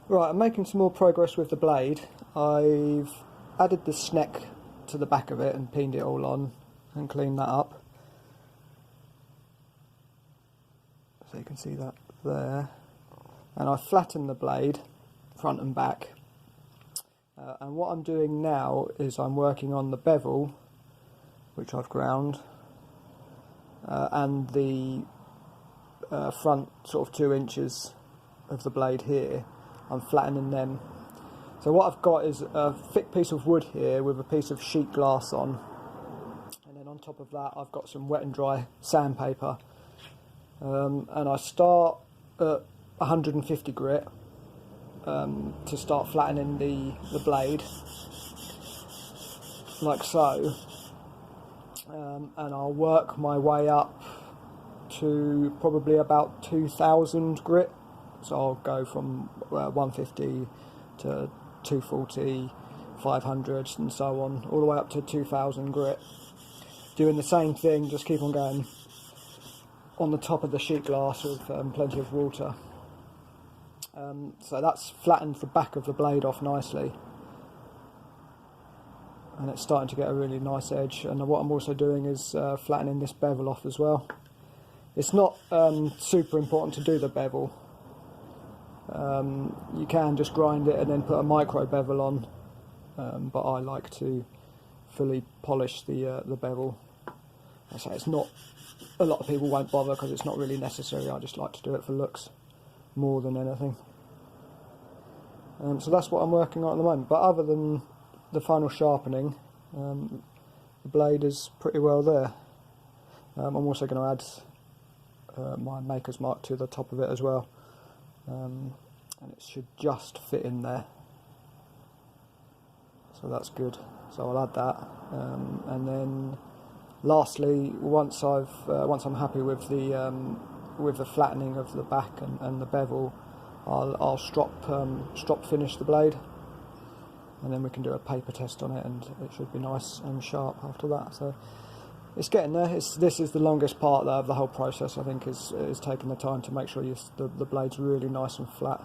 Right, I'm making some more progress with the blade. I've added the sneck to the back of it and peened it all on and cleaned that up. So you can see that there. And I flattened the blade, front and back. And what I'm doing now is I'm working on the bevel, which I've ground, and the front sort of 2 inches of the blade here. I'm flattening them. So what I've got is a thick piece of wood here with a piece of sheet glass on, and then on top of that I've got some wet and dry sandpaper, and I start at 150 grit to start flattening the blade, like so, and I'll work my way up to probably about 2000 grit. So I'll go from 150 to 240, 500 and so on, all the way up to 2000 grit. Doing the same thing, just keep on going on the top of the sheet glass with plenty of water. So that's flattened the back of the blade off nicely. And it's starting to get a really nice edge. And what I'm also doing is flattening this bevel off as well. It's not super important to do the bevel. You can just grind it and then put a micro bevel on, but I like to fully polish the bevel. I say it's not, a lot of people won't bother because it's not really necessary. I just like to do it for looks more than anything. So that's what I'm working on at the moment. But other than the final sharpening, the blade is pretty well there. I'm also going to add my maker's mark to the top of it as well. And it should just fit in there, so that's good. So I'll add that, and then lastly, once I'm happy with the flattening of the back and the bevel, I'll strop finish the blade, and then we can do a paper test on it, and it should be nice and sharp after that. So it's getting there. This is the longest part of the whole process, I think, is taking the time to make sure the blade's really nice and flat.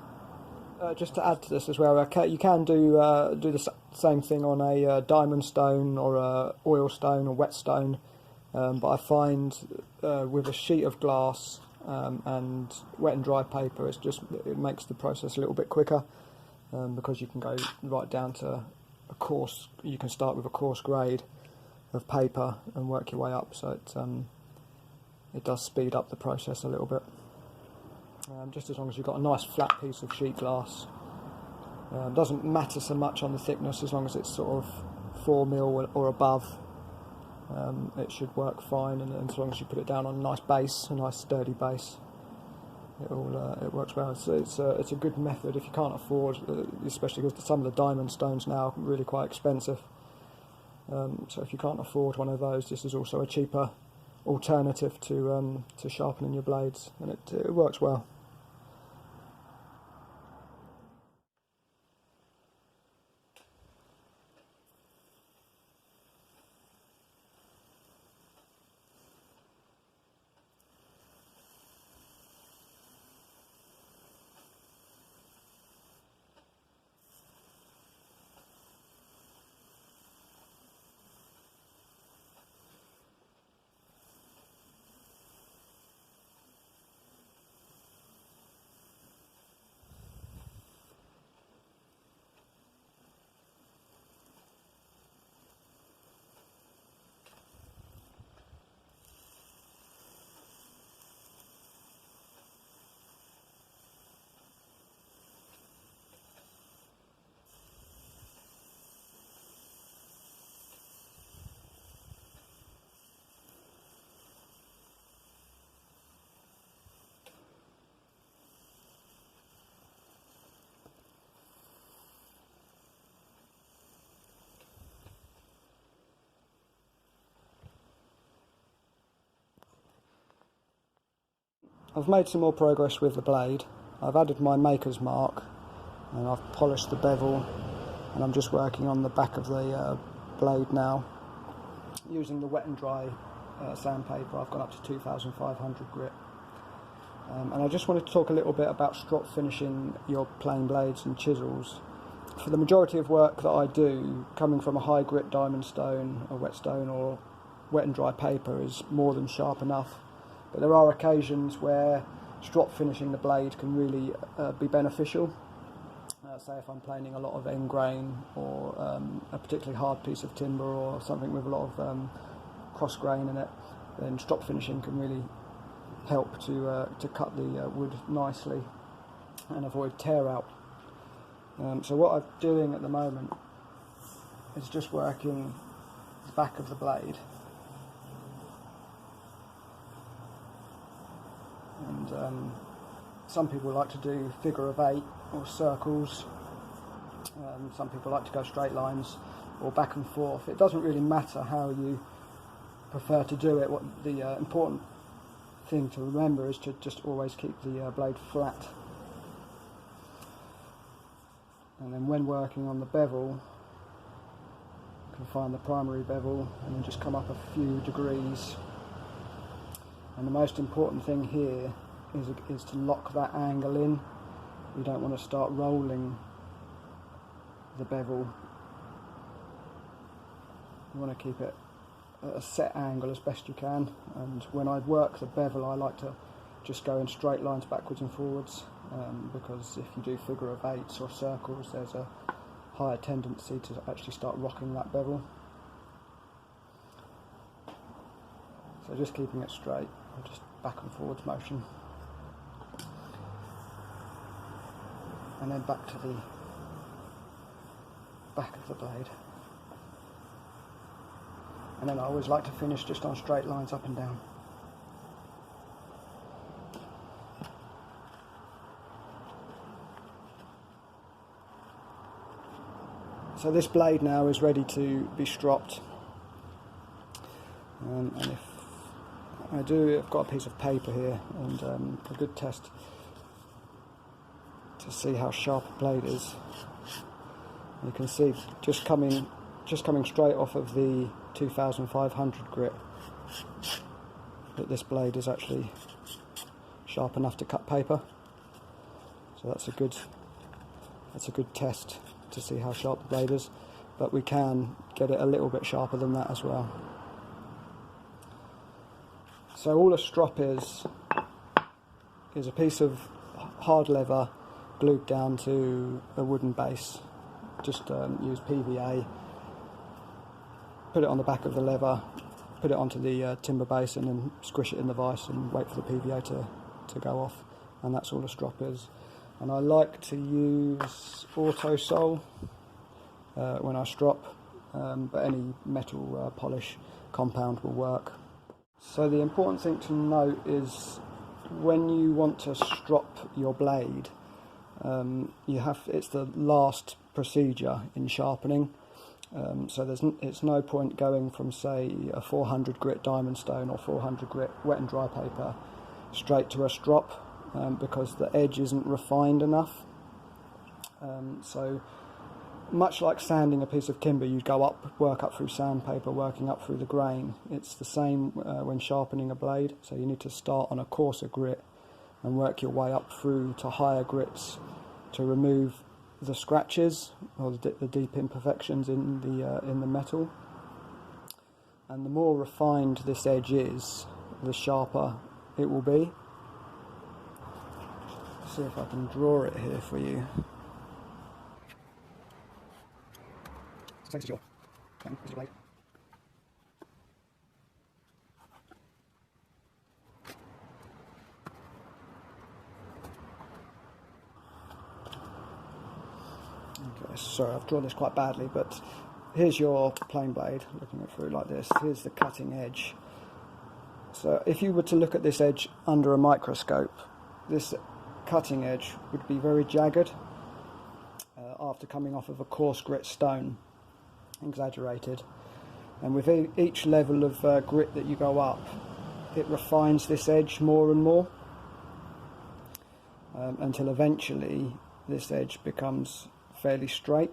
Just to add to this as well, you can do the same thing on a diamond stone or a oil stone or wet stone, but I find with a sheet of glass and wet and dry paper, it makes the process a little bit quicker, because you can go right down to a coarse. You can start with a coarse grade of paper and work your way up, so it does speed up the process a little bit. Just as long as you've got a nice flat piece of sheet glass. Doesn't matter so much on the thickness, as long as it's sort of 4mm or above, it should work fine, and as long as you put it down on a nice base, a nice sturdy base, it works well. So it's a good method if you can't afford, especially because some of the diamond stones now are really quite expensive. So if you can't afford one of those, this is also a cheaper alternative to sharpening your blades, and it works well. I've made some more progress with the blade. I've added my maker's mark, and I've polished the bevel, and I'm just working on the back of the blade now. Using the wet and dry sandpaper, I've gone up to 2500 grit. And I just wanted to talk a little bit about strop finishing your plane blades and chisels. For the majority of work that I do, coming from a high grit diamond stone, a whetstone, or wet and dry paper is more than sharp enough. But there are occasions where strop finishing the blade can really be beneficial. Say if I'm planing a lot of end grain, or a particularly hard piece of timber, or something with a lot of cross grain in it, then strop finishing can really help to cut the wood nicely and avoid tear out. So what I'm doing at the moment is just working the back of the blade, and some people like to do figure of 8 or circles, some people like to go straight lines or back and forth. It doesn't really matter how you prefer to do it. What the important thing to remember is to just always keep the blade flat. And then when working on the bevel, you can find the primary bevel and then just come up a few degrees. And the most important thing here is to lock that angle in. You don't want to start rolling the bevel. You want to keep it at a set angle as best you can. And when I work the bevel, I like to just go in straight lines backwards and forwards, because if you do figure of 8s or circles, there's a higher tendency to actually start rocking that bevel. So just keeping it straight, or just back and forwards motion. And then back to the back of the blade. And then I always like to finish just on straight lines up and down. So this blade now is ready to be stropped. And if I do, I've got a piece of paper here and a good test to see how sharp a blade is. You can see just coming straight off of the 2500 grit that this blade is actually sharp enough to cut paper. So that's a good test to see how sharp the blade is, but we can get it a little bit sharper than that as well. So all a strop is a piece of hard leather glued down to a wooden base. Just use PVA, put it on the back of the lever, put it onto the timber base, and then squish it in the vise and wait for the PVA to go off, and that's all a strop is. And I like to use auto sole when I strop, but any metal polish compound will work. So the important thing to note is when you want to strop your blade, it's the last procedure in sharpening. So it's no point going from, say, a 400 grit diamond stone or 400 grit wet and dry paper straight to a strop, because the edge isn't refined enough. So much like sanding a piece of timber, you work up through sandpaper, working up through the grain. It's the same when sharpening a blade. So you need to start on a coarser grit and work your way up through to higher grits to remove the scratches or the deep imperfections in the metal. And the more refined this edge is, the sharper it will be. See if I can draw it here for you. So this is your blade. Okay, sorry, I've drawn this quite badly, but here's your plain blade, looking it through like this. Here's the cutting edge. So if you were to look at this edge under a microscope, this cutting edge would be very jagged after coming off of a coarse grit stone, exaggerated. And with each level of grit that you go up, it refines this edge more and more, until eventually this edge becomes fairly straight.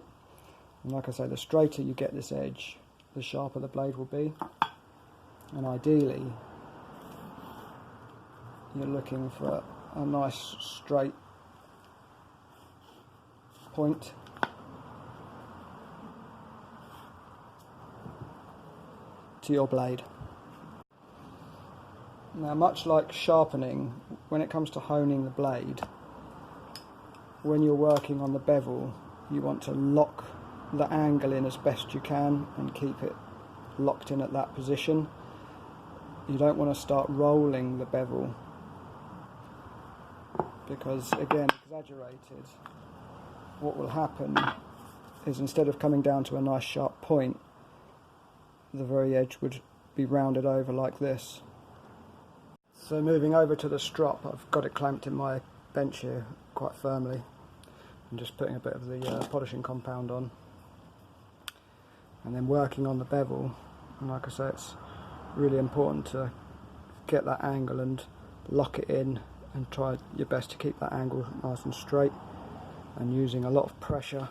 And like I say, the straighter you get this edge, the sharper the blade will be. And ideally, you're looking for a nice straight point. To your blade. Now, much like sharpening, when it comes to honing the blade, when you're working on the bevel, you want to lock the angle in as best you can and keep it locked in at that position. You don't want to start rolling the bevel, because again, exaggerated, what will happen is instead of coming down to a nice sharp point, the very edge would be rounded over like this. So moving over to the strop, I've got it clamped in my bench here quite firmly. I'm just putting a bit of the polishing compound on, and then working on the bevel. And like I say, it's really important to get that angle and lock it in, and try your best to keep that angle nice and straight, and using a lot of pressure.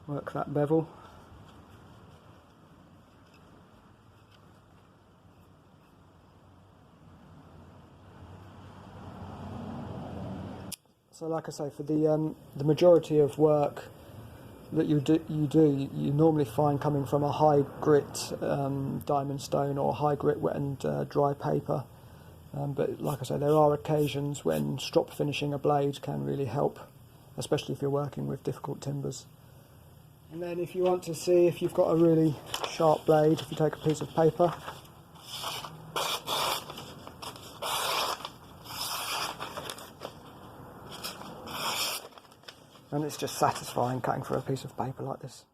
Work that bevel. So like I say, for the majority of work that you normally find coming from a high grit diamond stone or high grit wet and dry paper. But like I say, there are occasions when strop finishing a blade can really help, especially if you're working with difficult timbers. And then if you want to see if you've got a really sharp blade, if you take a piece of paper, and it's just satisfying cutting through a piece of paper like this.